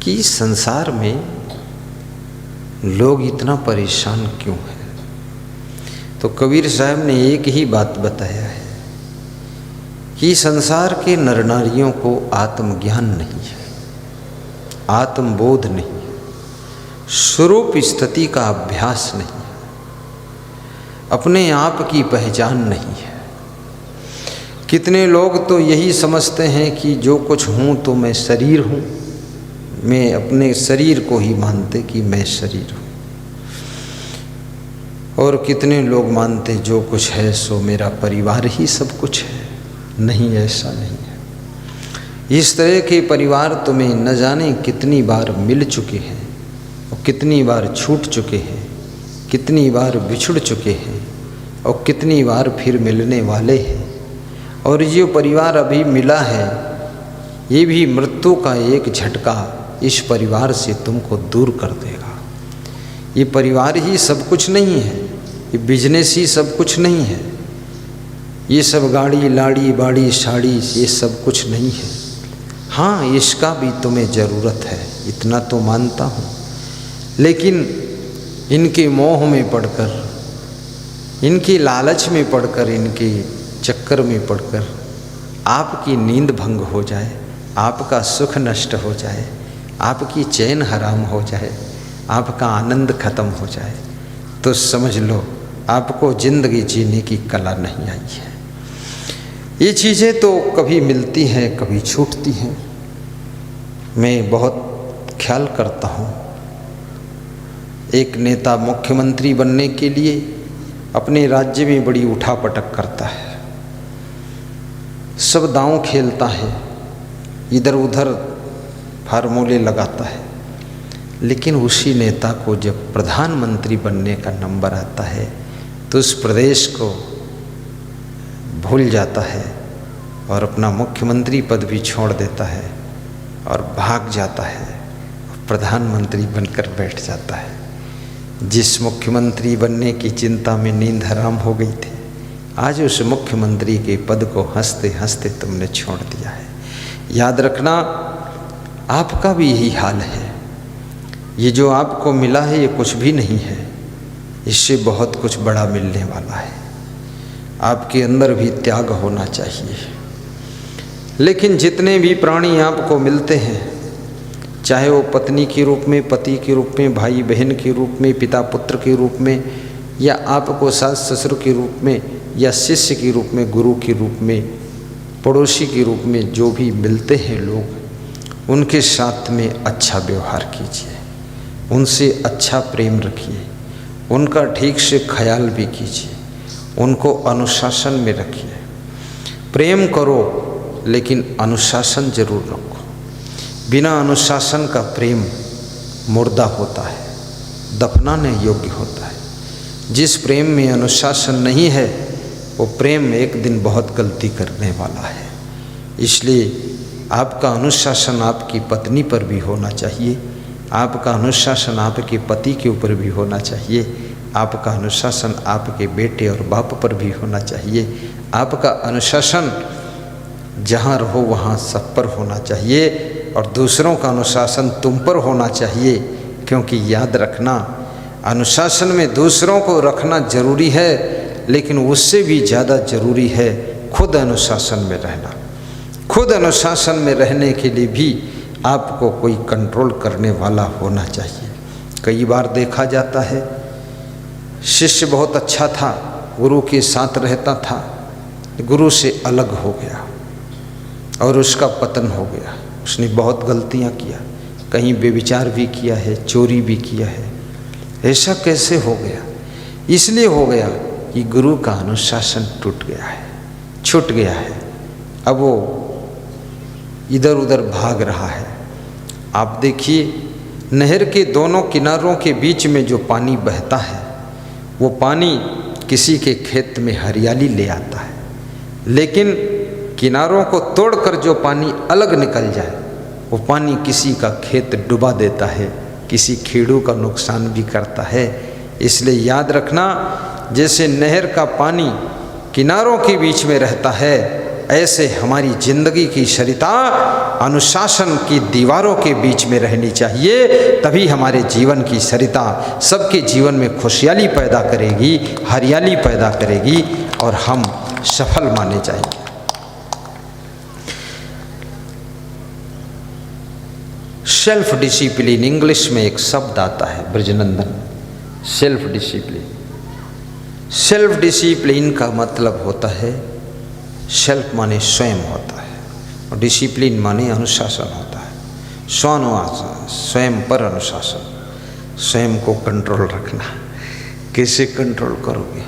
कि संसार में लोग इतना परेशान क्यों हैं। तो कबीर साहब ने एक ही बात बताया है कि संसार के नर नारियों को आत्मज्ञान नहीं है, आत्मबोध नहीं है, स्वरूप स्थिति का अभ्यास नहीं है, अपने आप की पहचान नहीं है। कितने लोग तो यही समझते हैं कि जो कुछ हूँ तो मैं शरीर हूँ, मैं अपने शरीर को ही मानते कि मैं शरीर हूँ। और कितने लोग मानते जो कुछ है सो मेरा परिवार ही सब कुछ है। नहीं, ऐसा नहीं है। इस तरह के परिवार तुम्हें न जाने कितनी बार मिल चुके हैं और कितनी बार छूट चुके हैं, कितनी बार बिछुड़ चुके हैं और कितनी बार फिर मिलने वाले हैं। और ये परिवार अभी मिला है, ये भी मृत्यु का एक झटका इस परिवार से तुमको दूर कर देगा। ये परिवार ही सब कुछ नहीं है, ये बिजनेस ही सब कुछ नहीं है, ये सब गाड़ी लाड़ी बाड़ी साड़ी ये सब कुछ नहीं है। हाँ, इसका भी तुम्हें ज़रूरत है, इतना तो मानता हूँ। लेकिन इनके मोह में पड़कर, इनकी लालच में पड़कर, इनके चक्कर में पड़कर आपकी नींद भंग हो जाए, आपका सुख नष्ट हो जाए, आपकी चैन हराम हो जाए, आपका आनंद खत्म हो जाए, तो समझ लो आपको जिंदगी जीने की कला नहीं आई है। ये चीज़ें तो कभी मिलती हैं, कभी छूटती हैं। मैं बहुत ख्याल करता हूँ, एक नेता मुख्यमंत्री बनने के लिए अपने राज्य में बड़ी उठापटक करता है, सब दांव खेलता है, इधर उधर फार्मूले लगाता है, लेकिन उसी नेता को जब प्रधानमंत्री बनने का नंबर आता है तो उस प्रदेश को भूल जाता है और अपना मुख्यमंत्री पद भी छोड़ देता है और भाग जाता है, प्रधानमंत्री बनकर बैठ जाता है। जिस मुख्यमंत्री बनने की चिंता में नींद हराम हो गई थी, आज उस मुख्यमंत्री के पद को हंसते हंसते तुमने छोड़ दिया है। याद रखना, आपका भी यही हाल है। ये जो आपको मिला है ये कुछ भी नहीं है, इससे बहुत कुछ बड़ा मिलने वाला है। आपके अंदर भी त्याग होना चाहिए। लेकिन जितने भी प्राणी आपको मिलते हैं, चाहे वो पत्नी के रूप में, पति के रूप में, भाई बहन के रूप में, पिता पुत्र के रूप में, या आपको सास ससुर के रूप में, या शिष्य के रूप में, गुरु के रूप में, पड़ोसी के रूप में, जो भी मिलते हैं लोग, उनके साथ में अच्छा व्यवहार कीजिए, उनसे अच्छा प्रेम रखिए, उनका ठीक से ख्याल भी कीजिए, उनको अनुशासन में रखिए। प्रेम करो लेकिन अनुशासन जरूर रखो। बिना अनुशासन का प्रेम मुर्दा होता है, दफनाने योग्य होता है। जिस प्रेम में अनुशासन नहीं है वो प्रेम एक दिन बहुत गलती करने वाला है। इसलिए आपका अनुशासन आपकी पत्नी पर भी होना चाहिए, आपका अनुशासन आपके पति के ऊपर भी होना चाहिए, आपका अनुशासन आपके बेटे और बाप पर भी होना चाहिए, आपका अनुशासन जहाँ रहो वहाँ सब पर होना चाहिए, और दूसरों का अनुशासन तुम पर होना चाहिए। क्योंकि याद रखना, अनुशासन में दूसरों को रखना जरूरी है, लेकिन उससे भी ज़्यादा जरूरी है खुद अनुशासन में रहना। खुद अनुशासन में रहने के लिए भी आपको कोई कंट्रोल करने वाला होना चाहिए। कई बार देखा जाता है, शिष्य बहुत अच्छा था, गुरु के साथ रहता था, गुरु से अलग हो गया और उसका पतन हो गया। उसने बहुत गलतियां किया, कहीं बेविचार भी किया है, चोरी भी किया है। ऐसा कैसे हो गया? इसलिए हो गया कि गुरु का अनुशासन टूट गया है, छूट गया है। अब वो इधर उधर भाग रहा है। आप देखिए, नहर के दोनों किनारों के बीच में जो पानी बहता है, वो पानी किसी के खेत में हरियाली ले आता है, लेकिन किनारों को तोड़कर जो पानी अलग निकल जाए, वो पानी किसी का खेत डुबा देता है, किसी खेड़ू का नुकसान भी करता है। इसलिए याद रखना, जैसे नहर का पानी किनारों के बीच में रहता है, ऐसे हमारी जिंदगी की सरिता अनुशासन की दीवारों के बीच में रहनी चाहिए। तभी हमारे जीवन की सरिता सबके जीवन में खुशहाली पैदा करेगी, हरियाली पैदा करेगी और हम सफल माने जाएंगे। सेल्फ डिसिप्लिन, इंग्लिश में एक शब्द आता है Brajnandan, self discipline. Self discipline का मतलब होता है, सेल्फ माने स्वयं होता है और डिसिप्लिन माने अनुशासन होता है। स्वयं पर अनुशासन, स्वयं को कंट्रोल रखना। कैसे कंट्रोल करोगे?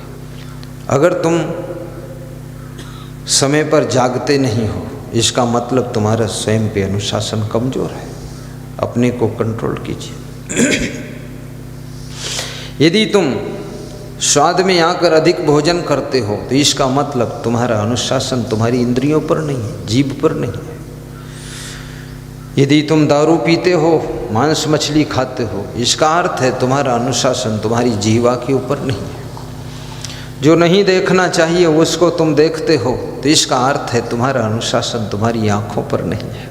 अगर तुम समय पर जागते नहीं हो, इसका मतलब तुम्हारा स्वयं पे अनुशासन कमजोर है। अपने को कंट्रोल कीजिए। यदि तुम स्वाद में आकर अधिक भोजन करते हो तो इसका मतलब तुम्हारा अनुशासन तुम्हारी इंद्रियों पर नहीं है, जीभ पर नहीं है। यदि तुम दारू पीते हो, मांस मछली खाते हो, इसका अर्थ है तुम्हारा अनुशासन तुम्हारी जीवा के ऊपर नहीं है। जो नहीं देखना चाहिए उसको तुम देखते हो तो इसका अर्थ है तुम्हारा अनुशासन तुम्हारी आँखों पर नहीं है।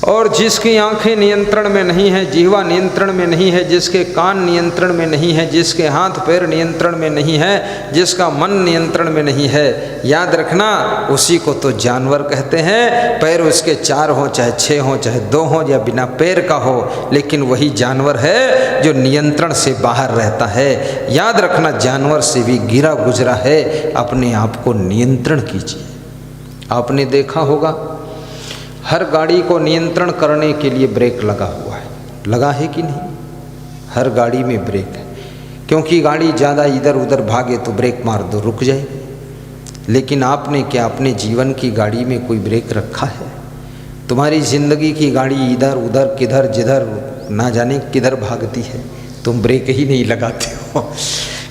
और जिसकी आंखें नियंत्रण में नहीं है, जीवा नियंत्रण में नहीं है, जिसके कान नियंत्रण में नहीं है, जिसके हाथ पैर नियंत्रण में नहीं है, जिसका मन नियंत्रण में नहीं है, याद रखना उसी को तो जानवर कहते हैं। पैर उसके 4 हो, चाहे 6 हो, चाहे 2 हो या बिना पैर का हो, लेकिन वही जानवर है जो नियंत्रण से बाहर रहता है। याद रखना जानवर से भी गिरा गुजरा है। अपने आप को नियंत्रण कीजिए। आपने देखा होगा हर गाड़ी को नियंत्रण करने के लिए ब्रेक लगा हुआ है, लगा है कि नहीं? हर गाड़ी में ब्रेक है, क्योंकि गाड़ी ज़्यादा इधर उधर भागे तो ब्रेक मार दो, रुक जाएगी। लेकिन आपने क्या अपने जीवन की गाड़ी में कोई ब्रेक रखा है? तुम्हारी ज़िंदगी की गाड़ी इधर उधर किधर जिधर ना जाने किधर भागती है, तुम ब्रेक ही नहीं लगाते हो।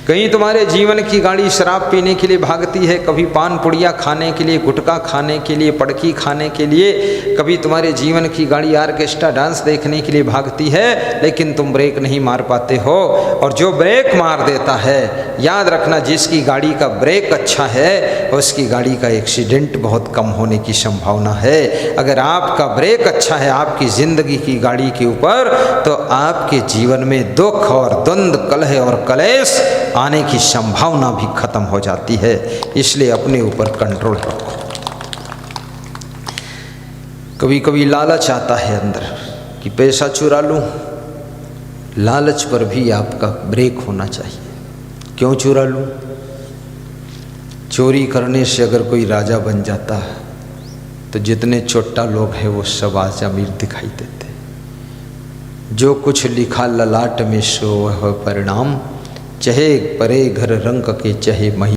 कहीं तुम्हारे जीवन की गाड़ी शराब पीने के लिए भागती है, कभी पान पुड़िया खाने के लिए, गुटखा खाने के लिए, पड़की खाने के लिए, कभी तुम्हारे जीवन की गाड़ी ऑर्केस्ट्रा डांस देखने के लिए भागती है, लेकिन तुम ब्रेक नहीं मार पाते हो। और जो ब्रेक मार देता है, याद रखना जिसकी गाड़ी का ब्रेक अच्छा है उसकी गाड़ी का एक्सीडेंट बहुत कम होने की संभावना है। अगर आपका ब्रेक अच्छा है आपकी ज़िंदगी की गाड़ी के ऊपर, तो आपके जीवन में दुख और द्वंद्व, कलह और कलेश आने की संभावना भी खत्म हो जाती है। इसलिए अपने ऊपर कंट्रोल रखो। कभी कभी लालच आता है अंदर कि पैसा चुरा लूं, लालच पर भी आपका ब्रेक होना चाहिए। क्यों चुरा लूं? चोरी करने से अगर कोई राजा बन जाता है तो जितने छोटा लोग हैं वो सब आज अमीर दिखाई देते। जो कुछ लिखा ललाट में सो वह परिणाम, चाहे परे घर रंग के चाहे मही